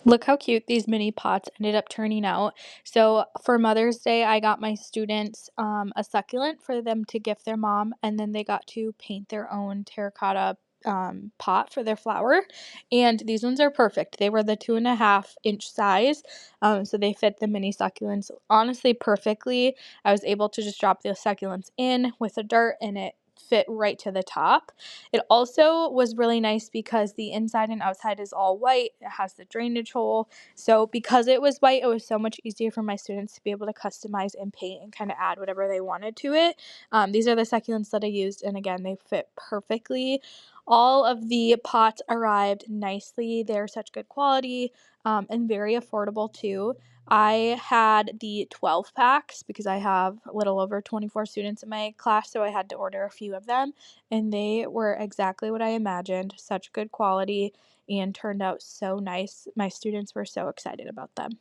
Look how cute these mini pots ended up turning out. So for Mother's Day, I got my students a succulent for them to gift their mom, and then they got to paint their own terracotta pot for their flower. And these ones are perfect. They were the 2.5-inch size, so they fit the mini succulents honestly perfectly. I was able to just drop the succulents in with the dirt, and it fit right to the top. It also was really nice because the inside and outside is all white. It has the drainage hole. So because it was white, it was so much easier for my students to be able to customize and paint and kind of add whatever they wanted to it. These are the succulents that I used, and again, they fit perfectly. All of the pots arrived nicely. They're such good quality, and very affordable too. I had the 12 packs because I have a little over 24 students in my class, so I had to order a few of them, and they were exactly what I imagined. Such good quality and turned out so nice. My students were so excited about them.